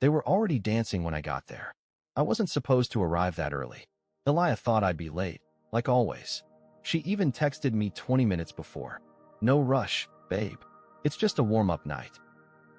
They were already dancing when I got there. I wasn't supposed to arrive that early. Elia thought I'd be late, like always. She even texted me 20 minutes before. No rush, babe. It's just a warm-up night.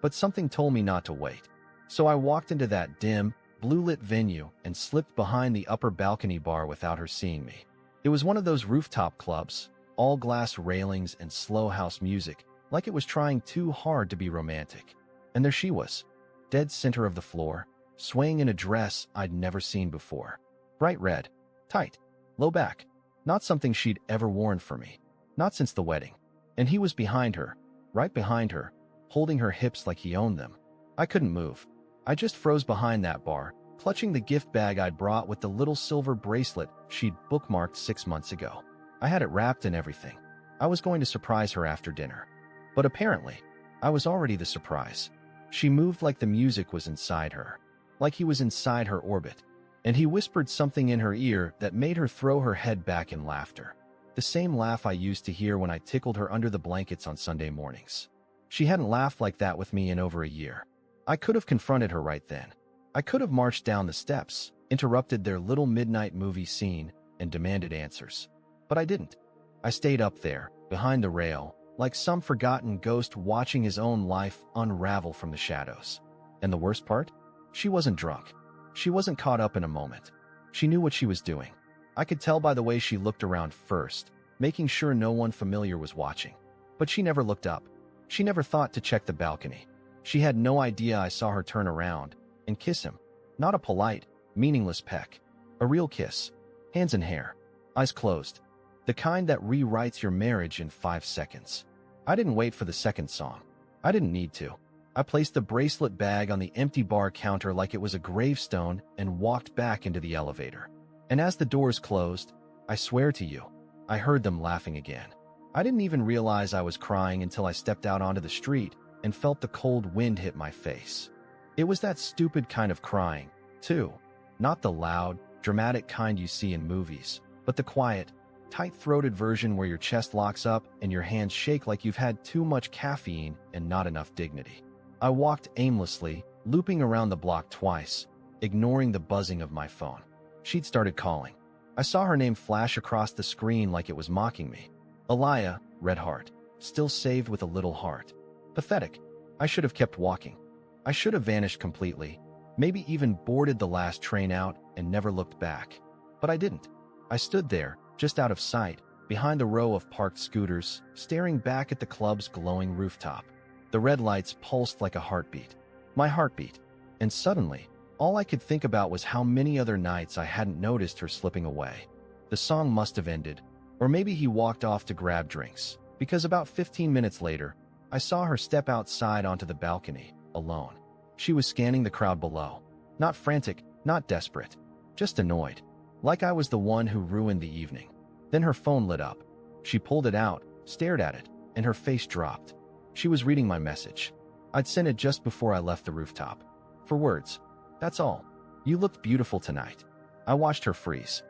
But something told me not to wait. So I walked into that dim, blue-lit venue and slipped behind the upper balcony bar without her seeing me. It was one of those rooftop clubs, all glass railings and slow house music, like it was trying too hard to be romantic. And there she was, dead center of the floor, swaying in a dress I'd never seen before. Bright red, tight, low back, not something she'd ever worn for me, not since the wedding. And he was behind her, right behind her, holding her hips like he owned them. I couldn't move. I just froze behind that bar, clutching the gift bag I'd brought with the little silver bracelet she'd bookmarked 6 months ago. I had it wrapped and everything. I was going to surprise her after dinner. But apparently, I was already the surprise. She moved like the music was inside her, like he was inside her orbit. And he whispered something in her ear that made her throw her head back in laughter. The same laugh I used to hear when I tickled her under the blankets on Sunday mornings. She hadn't laughed like that with me in over a year. I could have confronted her right then. I could have marched down the steps, interrupted their little midnight movie scene, and demanded answers. But I didn't. I stayed up there, behind the rail, like some forgotten ghost watching his own life unravel from the shadows. And the worst part? She wasn't drunk. She wasn't caught up in a moment. She knew what she was doing. I could tell by the way she looked around first, making sure no one familiar was watching. But she never looked up. She never thought to check the balcony. She had no idea I saw her turn around and kiss him. Not a polite, meaningless peck. A real kiss. Hands in hair. Eyes closed. The kind that rewrites your marriage in 5 seconds. I didn't wait for the second song. I didn't need to. I placed the bracelet bag on the empty bar counter like it was a gravestone and walked back into the elevator. And as the doors closed, I swear to you, I heard them laughing again. I didn't even realize I was crying until I stepped out onto the street and felt the cold wind hit my face. It was that stupid kind of crying, too. Not the loud, dramatic kind you see in movies, but the quiet, tight-throated version where your chest locks up and your hands shake like you've had too much caffeine and not enough dignity. I walked aimlessly, looping around the block twice, ignoring the buzzing of my phone. She'd started calling. I saw her name flash across the screen like it was mocking me. Elia, red heart, still saved with a little heart. Pathetic. I should have kept walking. I should have vanished completely, maybe even boarded the last train out and never looked back. But I didn't. I stood there, just out of sight, behind the row of parked scooters, staring back at the club's glowing rooftop. The red lights pulsed like a heartbeat. My heartbeat. And suddenly, all I could think about was how many other nights I hadn't noticed her slipping away. The song must have ended, or maybe he walked off to grab drinks, because about 15 minutes later, I saw her step outside onto the balcony, alone. She was scanning the crowd below. Not frantic, not desperate, just annoyed. Like I was the one who ruined the evening. Then her phone lit up. She pulled it out, stared at it, and her face dropped. She was reading my message. I'd sent it just before I left the rooftop. For words. That's all. You looked beautiful tonight. I watched her freeze.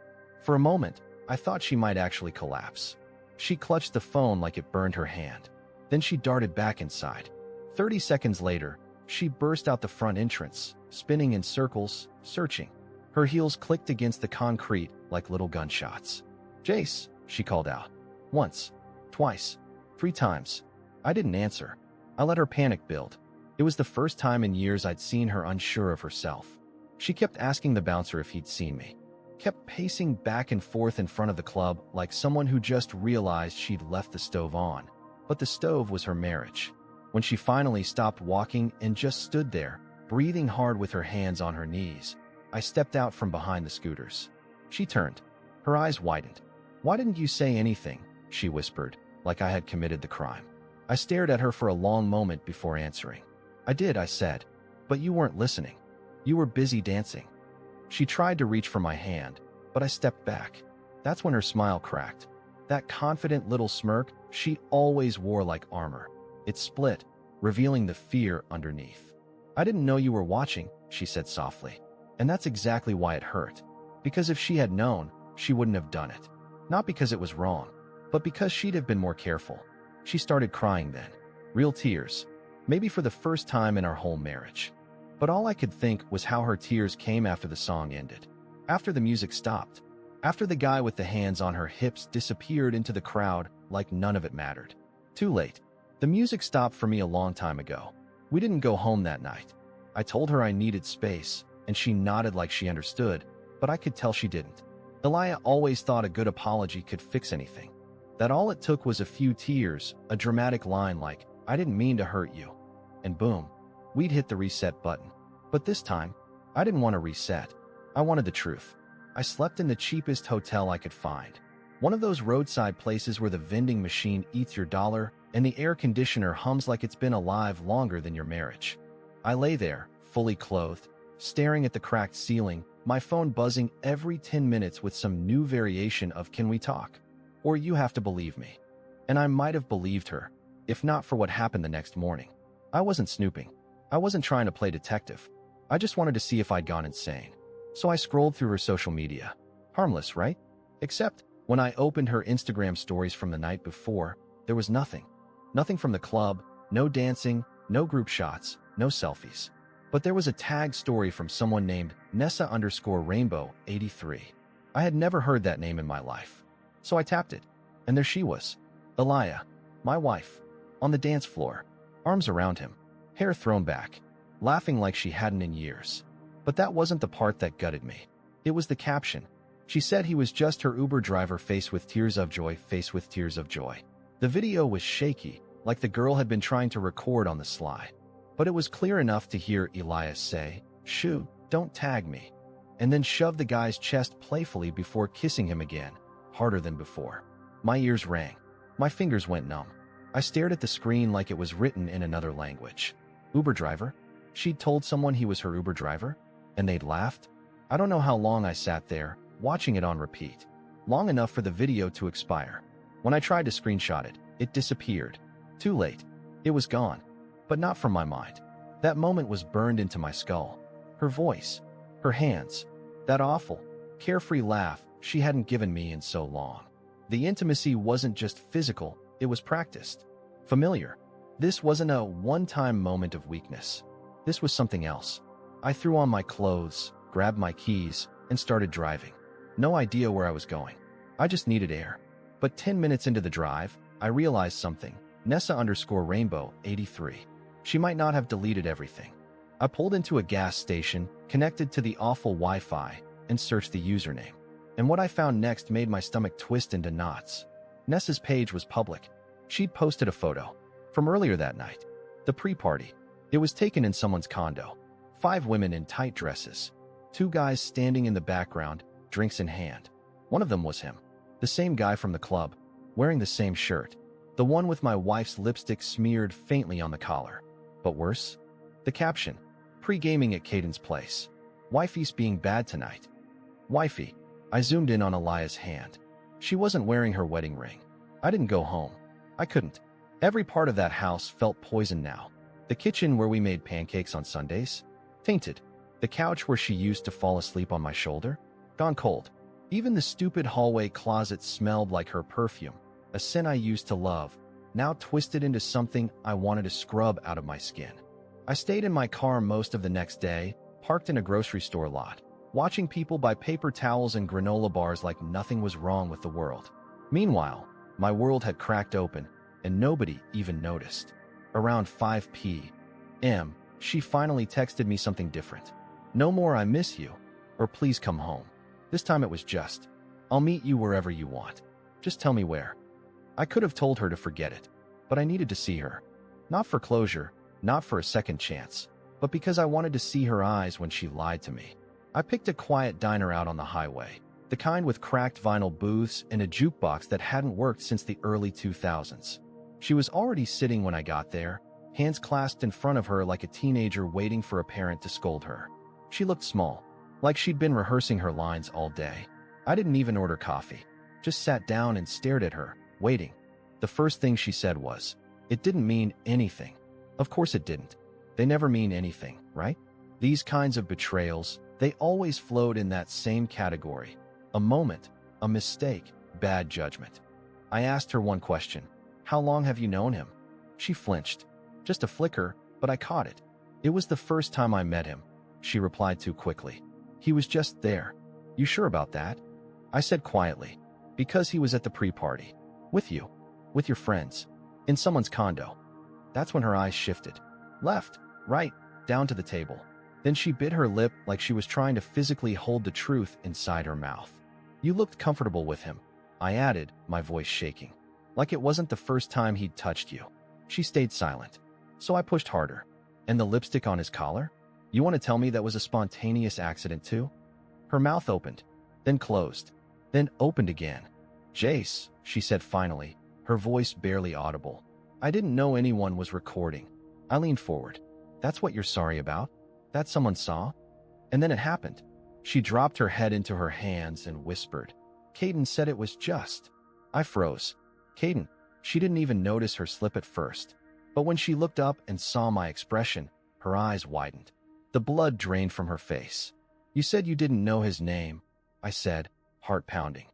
For a moment, I thought she might actually collapse. She clutched the phone like it burned her hand. Then she darted back inside. 30 seconds later, she burst out the front entrance, spinning in circles, searching. Her heels clicked against the concrete like little gunshots. "Jace," she called out. Once, twice, 3 times. I didn't answer. I let her panic build. It was the first time in years I'd seen her unsure of herself. She kept asking the bouncer if he'd seen me. Kept pacing back and forth in front of the club like someone who just realized she'd left the stove on. But the stove was her marriage. When she finally stopped walking and just stood there, breathing hard with her hands on her knees, I stepped out from behind the scooters. She turned. Her eyes widened. "Why didn't you say anything?" she whispered, like I had committed the crime. I stared at her for a long moment before answering. "I did," I said, "but you weren't listening. You were busy dancing." She tried to reach for my hand, but I stepped back. That's when her smile cracked. That confident little smirk she always wore like armor. It split, revealing the fear underneath. "I didn't know you were watching," she said softly. And that's exactly why it hurt. Because if she had known, she wouldn't have done it. Not because it was wrong, but because she'd have been more careful. She started crying then. Real tears. Maybe for the first time in our whole marriage. But all I could think was how her tears came after the song ended. After the music stopped. After the guy with the hands on her hips disappeared into the crowd like none of it mattered. Too late. The music stopped for me a long time ago. We didn't go home that night. I told her I needed space, and she nodded like she understood, but I could tell she didn't. Elia always thought a good apology could fix anything. That all it took was a few tears, a dramatic line like, "I didn't mean to hurt you." And boom, we'd hit the reset button. But this time, I didn't want to reset. I wanted the truth. I slept in the cheapest hotel I could find. One of those roadside places where the vending machine eats your dollar and the air conditioner hums like it's been alive longer than your marriage. I lay there, fully clothed, staring at the cracked ceiling, my phone buzzing every 10 minutes with some new variation of "Can we talk?" or "You have to believe me." And I might have believed her, if not for what happened the next morning. I wasn't snooping. I wasn't trying to play detective. I just wanted to see if I'd gone insane. So I scrolled through her social media. Harmless, right? Except when I opened her Instagram stories from the night before, there was nothing. Nothing from the club, no dancing, no group shots, no selfies. But there was a tag story from someone named Nessa_Rainbow83. I had never heard that name in my life. So I tapped it, and there she was. Elia, my wife, on the dance floor, arms around him, hair thrown back, laughing like she hadn't in years. But that wasn't the part that gutted me. It was the caption. She said he was just her Uber driver, face with tears of joy, face with tears of joy. The video was shaky, like the girl had been trying to record on the sly. But it was clear enough to hear Elias say, "Shoo, don't tag me," and then shove the guy's chest playfully before kissing him again, harder than before. My ears rang. My fingers went numb. I stared at the screen like it was written in another language. Uber driver? She'd told someone he was her Uber driver? And they'd laughed? I don't know how long I sat there, watching it on repeat. Long enough for the video to expire. When I tried to screenshot it, it disappeared. Too late. It was gone. But not from my mind. That moment was burned into my skull. Her voice. Her hands. That awful, carefree laugh she hadn't given me in so long. The intimacy wasn't just physical, it was practiced. Familiar. This wasn't a one-time moment of weakness. This was something else. I threw on my clothes, grabbed my keys, and started driving. No idea where I was going. I just needed air. But 10 minutes into the drive, I realized something. Nessa_Rainbow83. She might not have deleted everything. I pulled into a gas station, connected to the awful Wi-Fi, and searched the username. And what I found next made my stomach twist into knots. Nessa's page was public. She'd posted a photo from earlier that night. The pre-party. It was taken in someone's condo. 5 women in tight dresses. 2 guys standing in the background, drinks in hand. One of them was him. The same guy from the club, wearing the same shirt. The one with my wife's lipstick smeared faintly on the collar. But worse? The caption. Pre-gaming at Caden's place. Wifey's being bad tonight. Wifey. I zoomed in on Elia's hand. She wasn't wearing her wedding ring. I didn't go home. I couldn't. Every part of that house felt poisoned now. The kitchen where we made pancakes on Sundays? Tainted. The couch where she used to fall asleep on my shoulder? Gone cold. Even the stupid hallway closet smelled like her perfume, a scent I used to love, now twisted into something I wanted to scrub out of my skin. I stayed in my car most of the next day, parked in a grocery store lot, watching people buy paper towels and granola bars like nothing was wrong with the world. Meanwhile, my world had cracked open, and nobody even noticed. Around 5 p.m., she finally texted me something different. No more "I miss you," or "Please come home." This time it was just, "I'll meet you wherever you want. Just tell me where." I could have told her to forget it, but I needed to see her. Not for closure, not for a second chance, but because I wanted to see her eyes when she lied to me. I picked a quiet diner out on the highway, the kind with cracked vinyl booths and a jukebox that hadn't worked since the early 2000s. She was already sitting when I got there, hands clasped in front of her like a teenager waiting for a parent to scold her. She looked small, like she'd been rehearsing her lines all day. I didn't even order coffee, just sat down and stared at her, waiting. The first thing she said was, "It didn't mean anything." Of course it didn't. They never mean anything, right? These kinds of betrayals, they always flowed in that same category. A moment, a mistake, bad judgment. I asked her one question. "How long have you known him?" She flinched. Just a flicker, but I caught it. It was the first time I met him, she replied too quickly. He was just there. You sure about that? I said quietly. Because he was at the pre-party. With you. With your friends. In someone's condo. That's when her eyes shifted. Left, right, down to the table. Then she bit her lip like she was trying to physically hold the truth inside her mouth. You looked comfortable with him, I added, my voice shaking. Like it wasn't the first time he'd touched you. She stayed silent. So I pushed harder. And the lipstick on his collar? You want to tell me that was a spontaneous accident too? Her mouth opened, then closed, then opened again. Jace, she said finally, her voice barely audible. I didn't know anyone was recording. I leaned forward. That's what you're sorry about? That someone saw? And then it happened. She dropped her head into her hands and whispered. Caden said it was just. I froze. Caden. She didn't even notice her slip at first. But when she looked up and saw my expression, her eyes widened. The blood drained from her face. You said you didn't know his name, I said, heart pounding.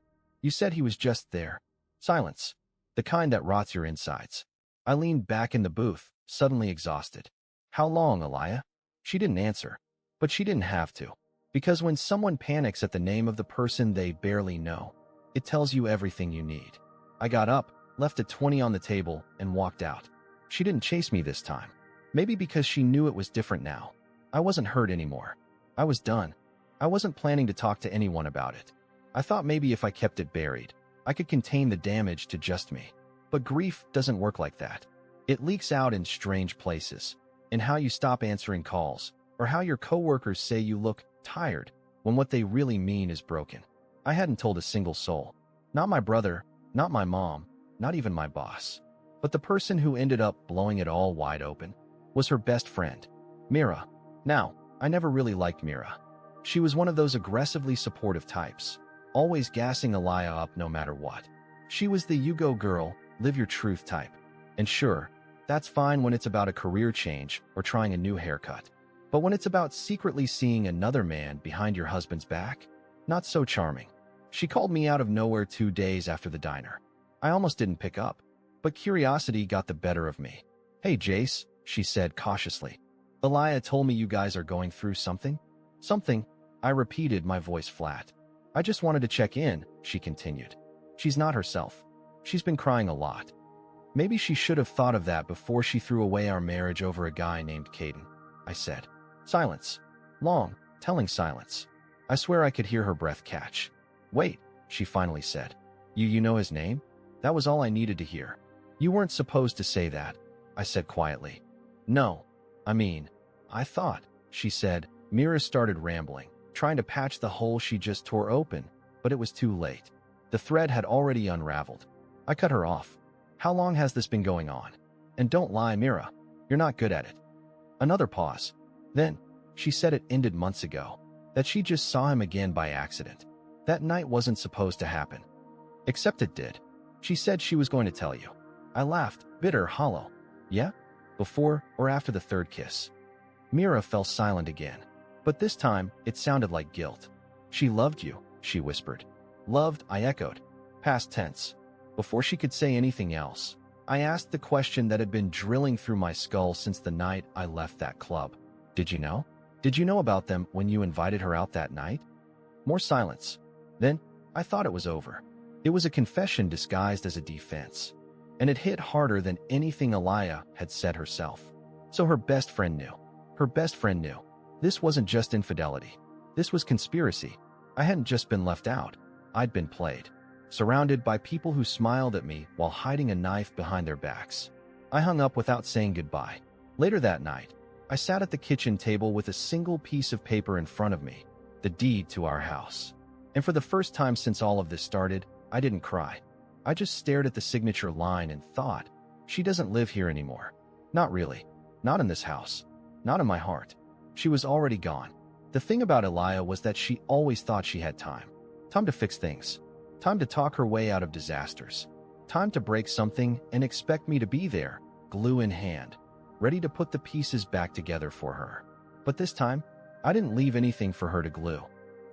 You said he was just there. Silence. The kind that rots your insides. I leaned back in the booth, suddenly exhausted. How long, Aliyah? She didn't answer. But she didn't have to. Because when someone panics at the name of the person they barely know, it tells you everything you need. I got up, left a 20 on the table, and walked out. She didn't chase me this time. Maybe because she knew it was different now. I wasn't hurt anymore. I was done. I wasn't planning to talk to anyone about it. I thought maybe if I kept it buried, I could contain the damage to just me. But grief doesn't work like that. It leaks out in strange places, in how you stop answering calls, or how your coworkers say you look tired when what they really mean is broken. I hadn't told a single soul. Not my brother, not my mom, not even my boss. But the person who ended up blowing it all wide open was her best friend, Mira. Now, I never really liked Mira. She was one of those aggressively supportive types, always gassing Aliyah up no matter what. She was the you go girl, live your truth type. And sure, that's fine when it's about a career change or trying a new haircut. But when it's about secretly seeing another man behind your husband's back, not so charming. She called me out of nowhere 2 days after the diner. I almost didn't pick up, but curiosity got the better of me. Hey, Jace, she said cautiously. Aliyah told me you guys are going through something? Something, I repeated, my voice flat. I just wanted to check in, she continued. She's not herself. She's been crying a lot. Maybe she should have thought of that before she threw away our marriage over a guy named Caden, I said. Silence. Long, telling silence. I swear I could hear her breath catch. Wait, she finally said. You know his name? That was all I needed to hear. You weren't supposed to say that, I said quietly. No, I thought, she said. Mira started rambling, trying to patch the hole she just tore open, but it was too late. The thread had already unraveled. I cut her off. How long has this been going on? And don't lie, Mira. You're not good at it. Another pause. Then, she said it ended months ago, that she just saw him again by accident. That night wasn't supposed to happen. Except it did. She said she was going to tell you. I laughed, bitter, hollow. Yeah? Before or after the third kiss? Mira fell silent again, but this time it sounded like guilt. She loved you, she whispered. Loved, I echoed. Past tense. Before she could say anything else, I asked the question that had been drilling through my skull since the night I left that club. Did you know? Did you know about them when you invited her out that night? More silence. Then, I thought it was over. It was a confession disguised as a defense. And it hit harder than anything Aliyah had said herself. So her best friend knew. Her best friend knew. This wasn't just infidelity. This was conspiracy. I hadn't just been left out. I'd been played. Surrounded by people who smiled at me while hiding a knife behind their backs. I hung up without saying goodbye. Later that night, I sat at the kitchen table with a single piece of paper in front of me, the deed to our house. And for the first time since all of this started, I didn't cry. I just stared at the signature line and thought, she doesn't live here anymore. Not really. Not in this house. Not in my heart. She was already gone. The thing about Aliyah was that she always thought she had time. Time to fix things. Time to talk her way out of disasters. Time to break something and expect me to be there, glue in hand, ready to put the pieces back together for her. But this time, I didn't leave anything for her to glue.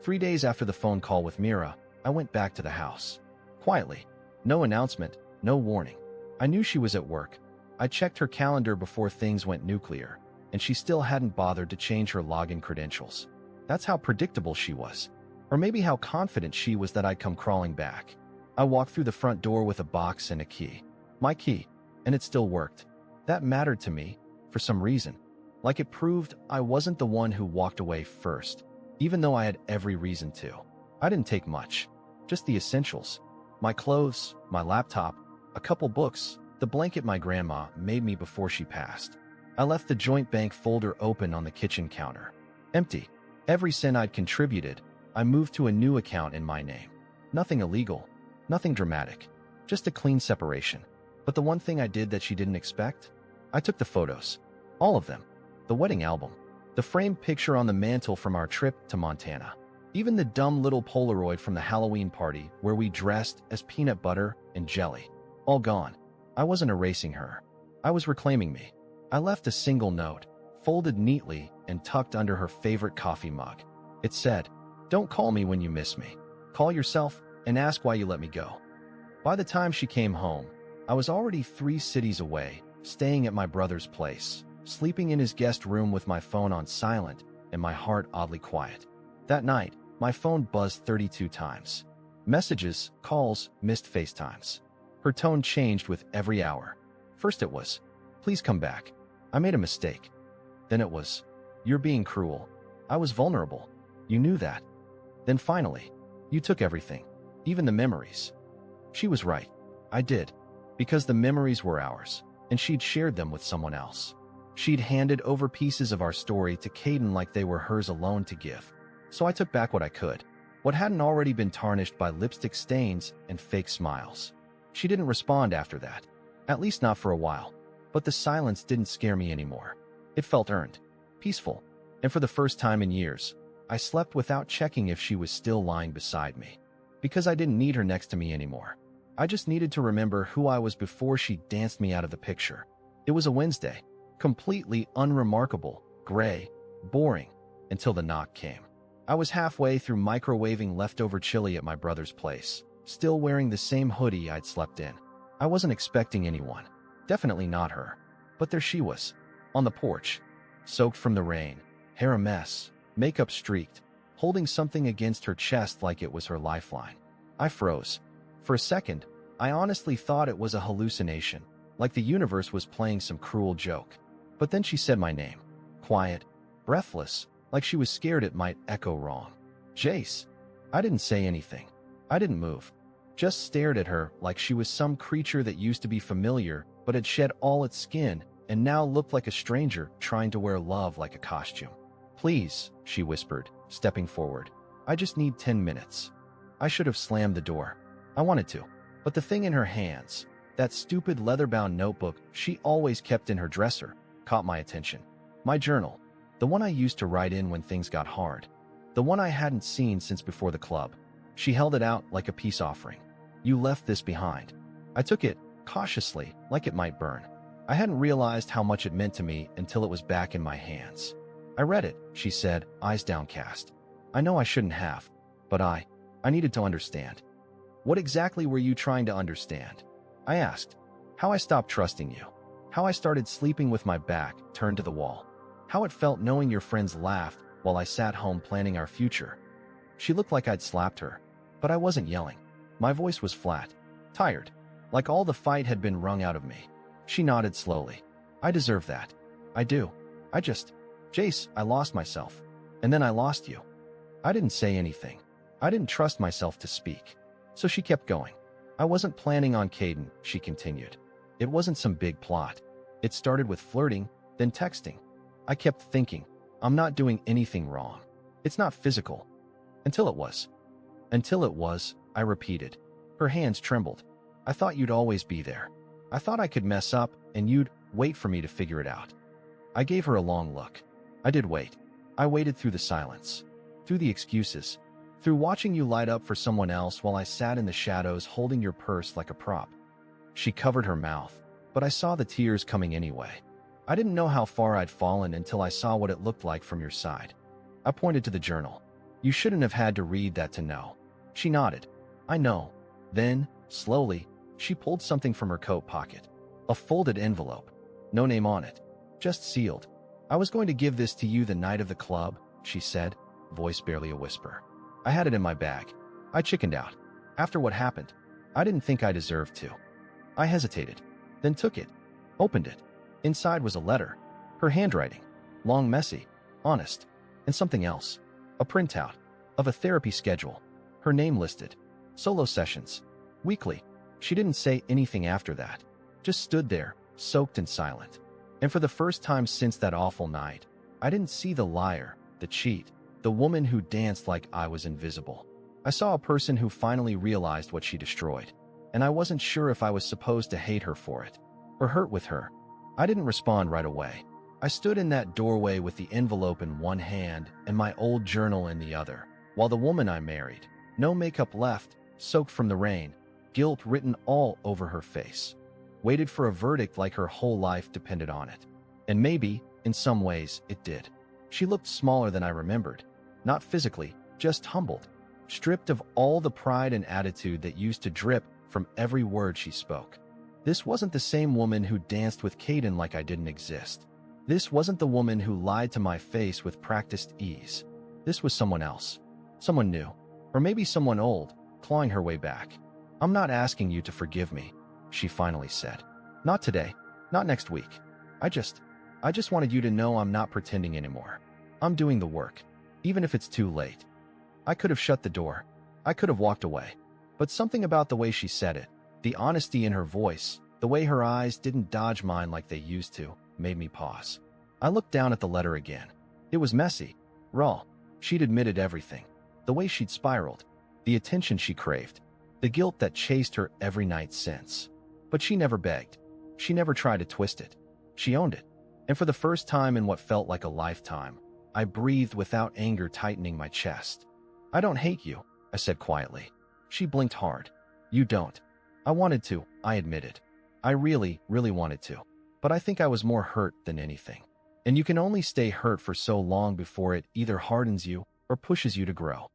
3 days after the phone call with Mira, I went back to the house. Quietly. No announcement, no warning. I knew she was at work. I checked her calendar before things went nuclear. and she still hadn't bothered to change her login credentials. That's how predictable she was. Or maybe how confident she was that I'd come crawling back. I walked through the front door with a box and a key. My key. And it still worked. That mattered to me, for some reason. Like it proved I wasn't the one who walked away first, even though I had every reason to. I didn't take much. Just the essentials. My clothes, my laptop, a couple books, the blanket my grandma made me before she passed. I left the joint bank folder open on the kitchen counter. Empty. Every cent I'd contributed, I moved to a new account in my name. Nothing illegal. Nothing dramatic. Just a clean separation. But the one thing I did that she didn't expect? I took the photos. All of them. The wedding album. The framed picture on the mantle from our trip to Montana. Even the dumb little Polaroid from the Halloween party where we dressed as peanut butter and jelly. All gone. I wasn't erasing her. I was reclaiming me. I left a single note, folded neatly and tucked under her favorite coffee mug. It said, "Don't call me when you miss me. Call yourself and ask why you let me go." By the time she came home, I was already 3 cities away, staying at my brother's place, sleeping in his guest room with my phone on silent and my heart oddly quiet. That night, my phone buzzed 32 times. Messages, calls, missed FaceTimes. Her tone changed with every hour. First it was, "Please come back. I made a mistake." Then it was, "You're being cruel. I was vulnerable. You knew that." Then finally, "You took everything, even the memories." She was right. I did. Because the memories were ours, and she'd shared them with someone else. She'd handed over pieces of our story to Caden like they were hers alone to give. So I took back what I could, what hadn't already been tarnished by lipstick stains and fake smiles. She didn't respond after that, at least not for a while, but the silence didn't scare me anymore. It felt earned, peaceful, and for the first time in years, I slept without checking if she was still lying beside me. Because I didn't need her next to me anymore. I just needed to remember who I was before she danced me out of the picture. It was a Wednesday, completely unremarkable, gray, boring, until the knock came. I was halfway through microwaving leftover chili at my brother's place, still wearing the same hoodie I'd slept in. I wasn't expecting anyone, definitely not her. But there she was, on the porch, soaked from the rain, hair a mess, makeup streaked, holding something against her chest like it was her lifeline. I froze. For a second, I honestly thought it was a hallucination, like the universe was playing some cruel joke. But then she said my name, quiet, breathless, like she was scared it might echo wrong. "Jace." I didn't say anything. I didn't move. Just stared at her like she was some creature that used to be familiar but had shed all its skin and now looked like a stranger trying to wear love like a costume. "Please," she whispered, stepping forward. "I just need 10 minutes." I should have slammed the door. I wanted to. But the thing in her hands, that stupid leather-bound notebook she always kept in her dresser, caught my attention. My journal. The one I used to write in when things got hard. The one I hadn't seen since before the club. She held it out like a peace offering. "You left this behind." I took it, cautiously, like it might burn. I hadn't realized how much it meant to me until it was back in my hands. "I read it," she said, eyes downcast. "I know I shouldn't have, but I needed to understand." "What exactly were you trying to understand?" I asked. "How I stopped trusting you. How I started sleeping with my back turned to the wall. How it felt knowing your friends laughed while I sat home planning our future." She looked like I'd slapped her, but I wasn't yelling. My voice was flat, tired, like all the fight had been wrung out of me. She nodded slowly. "I deserve that. I do. Jace, I lost myself. And then I lost you." I didn't say anything. I didn't trust myself to speak. So she kept going. "I wasn't planning on Caden," she continued. "It wasn't some big plot. It started with flirting, then texting. I kept thinking, I'm not doing anything wrong. It's not physical. Until it was. Until it was, I repeated. Her hands trembled. "I thought you'd always be there. I thought I could mess up and you'd wait for me to figure it out." I gave her a long look. I did wait. I waited through the silence, through the excuses, through watching you light up for someone else while I sat in the shadows holding your purse like a prop. She covered her mouth, but I saw the tears coming anyway. I didn't know how far I'd fallen until I saw what it looked like from your side. I pointed to the journal. "You shouldn't have had to read that to know." She nodded. "I know." Then, slowly, she pulled something from her coat pocket. A folded envelope. No name on it. Just sealed. I was going to give this to you the night of the club, she said, voice barely a whisper. I had it in my bag. I chickened out. After what happened, I didn't think I deserved to. I hesitated, then took it, opened it. Inside was a letter, her handwriting, long, messy, honest, and something else, a printout of a therapy schedule, her name listed, solo sessions, weekly. She didn't say anything after that, just stood there, soaked and silent. And for the first time since that awful night, I didn't see the liar, the cheat, the woman who danced like I was invisible. I saw a person who finally realized what she destroyed, and I wasn't sure if I was supposed to hate her for it, or hurt with her. I didn't respond right away. I stood in that doorway with the envelope in one hand and my old journal in the other, while the woman I married, no makeup left, soaked from the rain, guilt written all over her face, waited for a verdict like her whole life depended on it. And maybe, in some ways, it did. She looked smaller than I remembered, not physically, just humbled, stripped of all the pride and attitude that used to drip from every word she spoke. This wasn't the same woman who danced with Caden like I didn't exist. This wasn't the woman who lied to my face with practiced ease. This was someone else, someone new, or maybe someone old, clawing her way back. I'm not asking you to forgive me, she finally said. Not today, not next week. I just wanted you to know I'm not pretending anymore. I'm doing the work, even if it's too late. I could have shut the door. I could have walked away. But something about the way she said it, the honesty in her voice, the way her eyes didn't dodge mine like they used to, made me pause. I looked down at the letter again. It was messy, raw. She'd admitted everything. The way she'd spiraled, the attention she craved, the guilt that chased her every night since. But she never begged. She never tried to twist it. She owned it. And for the first time in what felt like a lifetime, I breathed without anger tightening my chest. I don't hate you, I said quietly. She blinked hard. You don't. I wanted to, I admitted. I really, really wanted to. But I think I was more hurt than anything. And you can only stay hurt for so long before it either hardens you or pushes you to grow.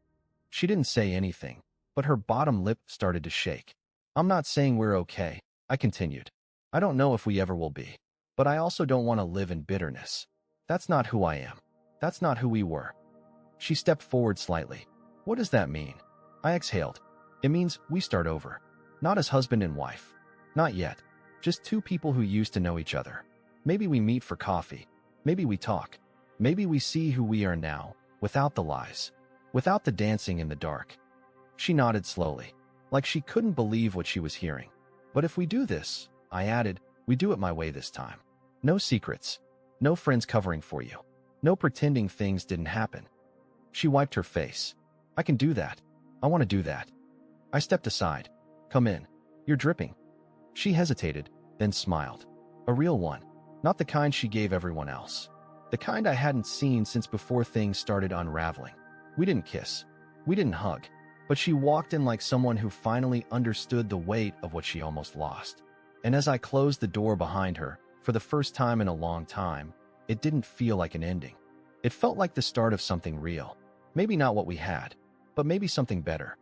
She didn't say anything, but her bottom lip started to shake. I'm not saying we're okay, I continued. I don't know if we ever will be. But I also don't want to live in bitterness. That's not who I am. That's not who we were. She stepped forward slightly. What does that mean? I exhaled. It means we start over. Not as husband and wife. Not yet. Just two people who used to know each other. Maybe we meet for coffee. Maybe we talk. Maybe we see who we are now, without the lies. Without the dancing in the dark. She nodded slowly, like she couldn't believe what she was hearing. But if we do this, I added, we do it my way this time. No secrets. No friends covering for you. No pretending things didn't happen. She wiped her face. I can do that. I want to do that. I stepped aside. Come in. You're dripping. She hesitated, then smiled. A real one. Not the kind she gave everyone else. The kind I hadn't seen since before things started unraveling. We didn't kiss. We didn't hug. But she walked in like someone who finally understood the weight of what she almost lost. And as I closed the door behind her, for the first time in a long time, it didn't feel like an ending. It felt like the start of something real. Maybe not what we had, but maybe something better.